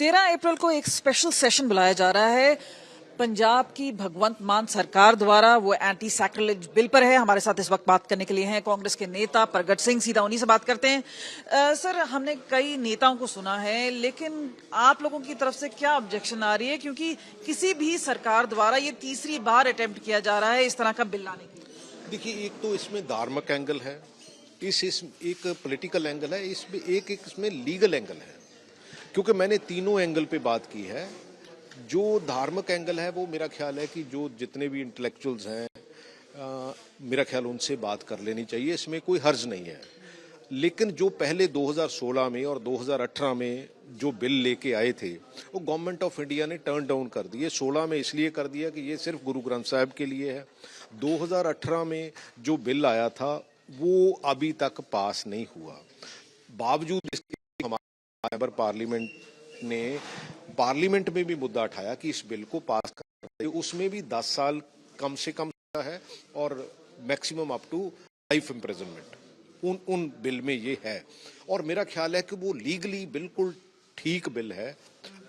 13 अप्रैल को एक special session बुलाया जा रहा है पंजाब की भगवंत मान सरकार द्वारा। वो एंटी सैक्रिलेज बिल पर है। हमारे साथ इस वक्त बात करने के लिए हैं कांग्रेस के नेता प्रगट सिंह। सीधा उन्हीं से बात करते हैं। सर, हमने कई नेताओं को सुना है, लेकिन आप लोगों की तरफ से क्या ऑब्जेक्शन आ रही है, क्योंकि किसी भी सरकार द्वारा ये तीसरी बार अटेम्प्ट किया जा रहा है इस तरह का बिल लाने की? देखिए, एक तो इसमें धार्मिक एंगल है, इस एक पॉलिटिकल एंगल है, इसमें एक इसमें लीगल एंगल है। क्योंकि मैंने तीनों एंगल पे बात की है। जो धार्मिक एंगल है वो मेरा ख्याल है कि जो जितने भी इंटेलेक्चुअल्स हैं, मेरा ख्याल उनसे बात कर लेनी चाहिए, इसमें कोई हर्ज नहीं है। लेकिन जो पहले 2016 में और 2018 में जो बिल लेके आए थे, वो गवर्नमेंट ऑफ इंडिया ने टर्न डाउन कर दिए। 16 में इसलिए कर दिया कि ये सिर्फ गुरु ग्रंथ साहिब के लिए है। 2018 में जो बिल आया था वो अभी तक पास नहीं हुआ। बावजूद इसके हमारे पार्लियामेंट में भी मुद्दा उठाया कि इस बिल को पास कर, उसमें भी 10 साल कम से कम है और maximum up to life imprisonment उन बिल में ये है। और मेरा ख्याल है कि वो लीगली बिल्कुल ठीक बिल है।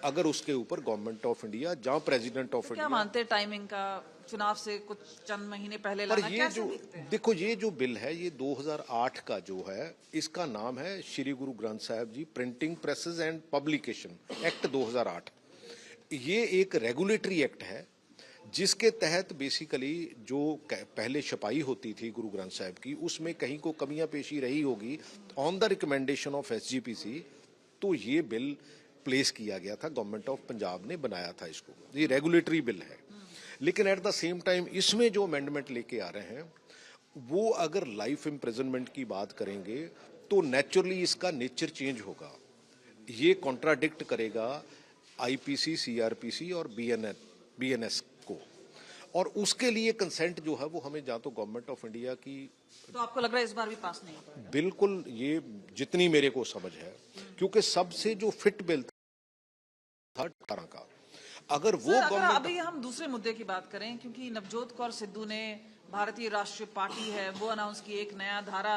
अगर उसके ऊपर गवर्नमेंट ऑफ इंडिया, जहां प्रेसिडेंट ऑफ इंडिया, क्या मानते हैं टाइमिंग का? चुनाव से कुछ चंद महीने पहले पर लाना ये जो देखो, ये जो बिल है ये 2008 का जो है, इसका नाम है Shri Guru Granth Sahib ji printing presses and publication act 2008। ये एक रेगुलेटरी एक्ट है जिसके तहत बेसिकली जो पहले छपाई होती थी गुरु ग्रंथ साहिब की, उसमें कहीं को कमियां पेशी रही होगी on the recommendation of SGPC, तो ये बिल प्लेस किया गया था। गवर्नमेंट ऑफ पंजाब ने बनाया था इसको। ये रेगुलेटरी बिल है। लेकिन एट द सेम टाइम इसमें जो अमेंडमेंट लेके आ रहे हैं वो अगर लाइफ इम्प्रिजनमेंट की बात करेंगे तो नेचुरली इसका नेचर चेंज होगा। ये कॉन्ट्राडिक्ट करेगा आईपीसी, सीआरपीसी और बीएनएस को। और उसके लिए कंसेंट जो है वो हमें जा तो गवर्नमेंट ऑफ इंडिया की, तो आपको लग रहा है इस बार भी पास नहीं होगा? बिल्कुल, ये जितनी मेरे को समझ है, क्योंकि सबसे जो फिट बिल था 18 का, अगर वो गवर्नमेंट, अभी हम दूसरे मुद्दे की बात करें, क्योंकि नवजोत कौर सिद्धू ने, भारतीय राष्ट्रीय पार्टी है, वो अनाउंस की एक नया धारा।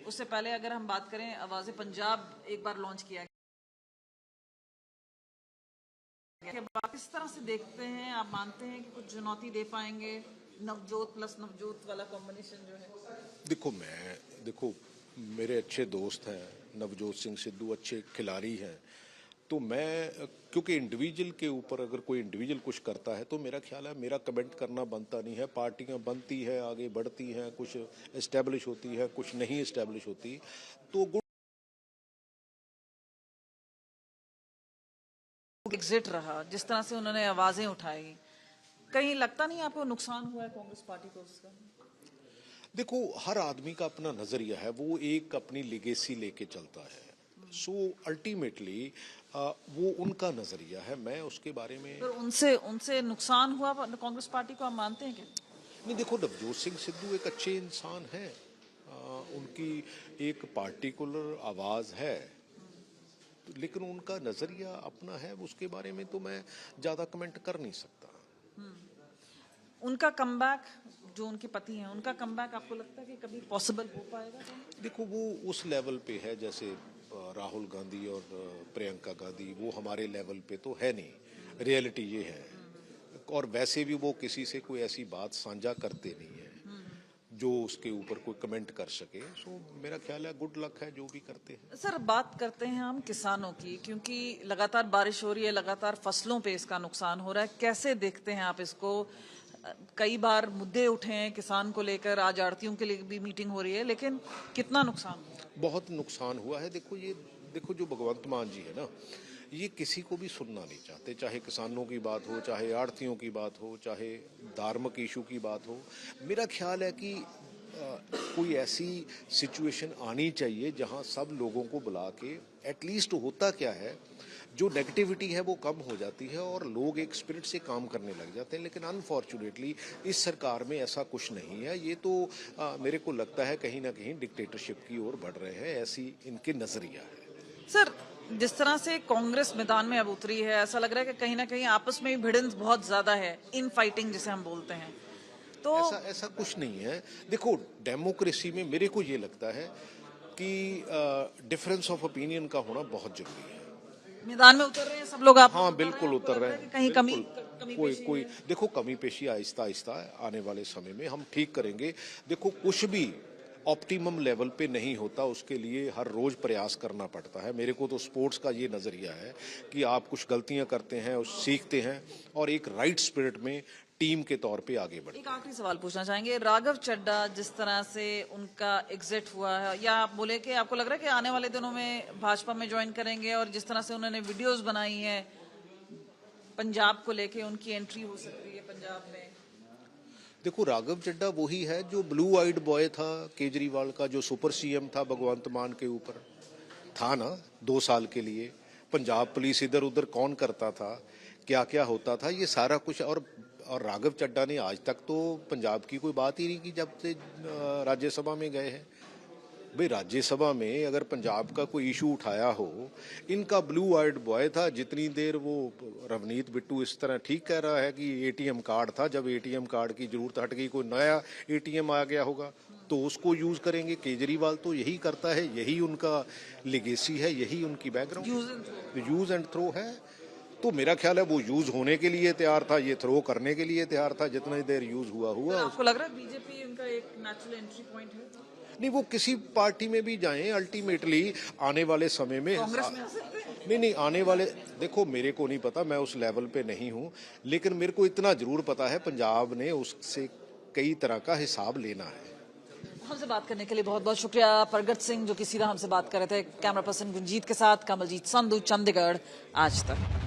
उससे पहले अगर हम बात करें, आवाज़े पंजाब एक बार लॉन्च किया गया। आप इस तरह से देखते हैं, आप मानते हैं कि कुछ चुनौती दे पाएंगे नवजोत प्लस नवजोत वाला कॉम्बिनेशन जो है? देखो, मेरे अच्छे दोस्त हैं, नवजोत सिंह सिद्धू अच्छे खिलाड़ी हैं, तो मैं, क्योंकि इंडिविजुअल के ऊपर अगर कोई इंडिविजुअल कुछ करता है तो मेरा ख्याल है मेरा कमेंट करना बनता नहीं है। पार्टियां बनती है, आगे बढ़ती हैं, कुछ एस्टेब्लिश होती है, कुछ नहीं एस्टेब्लिश होती, तो एग्जिट रहा जिस तरह से उन्होंने आवाजें उठाई, कहीं लगता नहीं आपको नुकसान हुआ है कांग्रेस पार्टी को उसका? देखो, हर आदमी का अपना नजरिया है, वो एक अपनी लिगेसी लेके चलता है। सो अल्टीमेटली वो उनका नजरिया है, मैं उसके बारे में। तो उनसे नुकसान हुआ कांग्रेस पार्टी को, आप मानते हैं क्या? नहीं, देखो, नवजोत सिंह सिद्धू एक अच्छे इंसान हैं। उनकी एक पार्टिकुलर आवाज है, लेकिन उनका नजरिया अपना है, उसके बारे में तो मैं ज्यादा कमेंट कर नहीं सकता। उनका कमबैक, जो उनके पति हैं, उनका कमबैक आपको लगता है कि कभी पॉसिबल हो पाएगा? देखो, वो उस लेवल पे है जैसे राहुल गांधी और प्रियंका गांधी, वो हमारे लेवल पे तो है नहीं। रियलिटी ये है। और वैसे भी वो किसी से कोई ऐसी बात साझा करते नहीं है जो उसके ऊपर कोई कमेंट कर सके। सो मेरा ख्याल है गुड लक है जो भी करते हैं। सर, बात करते हैं हम किसानों की, क्योंकि लगातार बारिश हो रही है, लगातार फसलों पे इसका नुकसान हो रहा है। कैसे देखते हैं आप इसको? कई बार मुद्दे उठे हैं किसान को लेकर, आज आड़तियों के लिए भी मीटिंग हो रही है, लेकिन कितना नुकसान हुआ? बहुत नुकसान हुआ है। देखो, जो भगवंत मान जी है ना, ये किसी को भी सुनना नहीं चाहते। चाहे किसानों की बात हो, चाहे आड़तियों की बात हो, चाहे धार्मिक इशू की बात हो। मेरा ख्याल है कि कोई ऐसी सिचुएशन आनी चाहिए जहां सब लोगों को बुला के, एटलीस्ट होता क्या है, जो नेगेटिविटी है वो कम हो जाती है और लोग एक स्पिरिट से काम करने लग जाते हैं। लेकिन अनफॉर्चुनेटली इस सरकार में ऐसा कुछ नहीं है। ये तो मेरे को लगता है कहीं ना कहीं डिक्टेटरशिप की ओर बढ़ रहे हैं, ऐसी इनके नजरिया है। सर, जिस तरह से कांग्रेस मैदान में अब उतरी है, ऐसा लग रहा है कि कहीं ना कहीं आपस में भिड़ंत बहुत ज्यादा है, इन फाइटिंग जिसे हम बोलते हैं, तो ऐसा कुछ नहीं है। देखो, डेमोक्रेसी में मेरे को ये लगता है कि डिफरेंस ऑफ ओपिनियन का होना बहुत जरूरी है। मैदान में उतर रहे हैं सब लोग, आप हाँ बिल्कुल उतर रहे हैं। कहीं कमी बिल्कुल। कोई देखो कमी पेशी आहिस्ता आहिस्ता आने वाले समय में हम ठीक करेंगे। देखो कुछ भी ऑप्टिमम लेवल पे नहीं होता, उसके लिए हर रोज प्रयास करना पड़ता है। मेरे को तो स्पोर्ट्स का ये नजरिया है कि आप कुछ गलतियां करते हैं, उस सीखते हैं और एक राइट स्पिरिट में टीम के तौर पे आगे बढ़ते हैं। एक आखिरी सवाल पूछना चाहेंगे, राघव चड्ढा जिस तरह से उनका एग्जिट हुआ है, या आप बोले कि आपको लग रहा है कि आने वाले दिनों में भाजपा में ज्वाइन करेंगे, और जिस तरह से उन्होंने वीडियोस बनाई हैं पंजाब को लेके, उनकी एंट्री हो सकती है पंजाब में? देखो राघव चड्ढा वही है जो ब्लू आइड बॉय था केजरीवाल का, जो सुपर सीएम था भगवंत मान के ऊपर था ना 2 साल के लिए। पंजाब पुलिस इधर उधर कौन करता था, क्या क्या होता था, ये सारा कुछ। और राघव चड्ढा ने आज तक तो पंजाब की कोई बात ही नहीं की जब से राज्यसभा में गए हैं। भाई राज्यसभा में अगर पंजाब का कोई इशू उठाया हो, इनका ब्लू आइड बॉय था। जितनी देर वो रवनीत बिट्टू इस तरह ठीक कह रहा है कि एटीएम कार्ड था, जब एटीएम कार्ड की जरूरत हट गई, कोई नया एटीएम आ गया होगा तो उसको यूज करेंगे। केजरीवाल तो यही करता है, यही उनका लेगेसी है, यही उनकी बैकग्राउंड, यूज एंड थ्रो है। तो मेरा ख्याल है वो यूज होने के लिए तैयार था, ये थ्रो करने के लिए तैयार था। जितना देर यूज हुआ आपको लग रहा है बीजेपी उनका एक नेचुरल एंट्री पॉइंट है? नहीं, वो किसी पार्टी में भी जाएं, अल्टीमेटली आने वाले समय में कांग्रेस में आ सकते हैं? नहीं आने वाले, देखो मेरे को नहीं पता, मैं उस लेवल पे नहीं हूं, लेकिन मेरे को इतना जरूर पता है पंजाब ने उससे कई तरह का हिसाब लेना है। हमसे बात करने के लिए बहुत बहुत शुक्रिया प्रगट सिंह, जो कि सीधा हमसे बात कर रहे थे। कैमरा पर्सन गुंजीत के साथ कमलजीत संधू, चंडीगढ़ आज तक।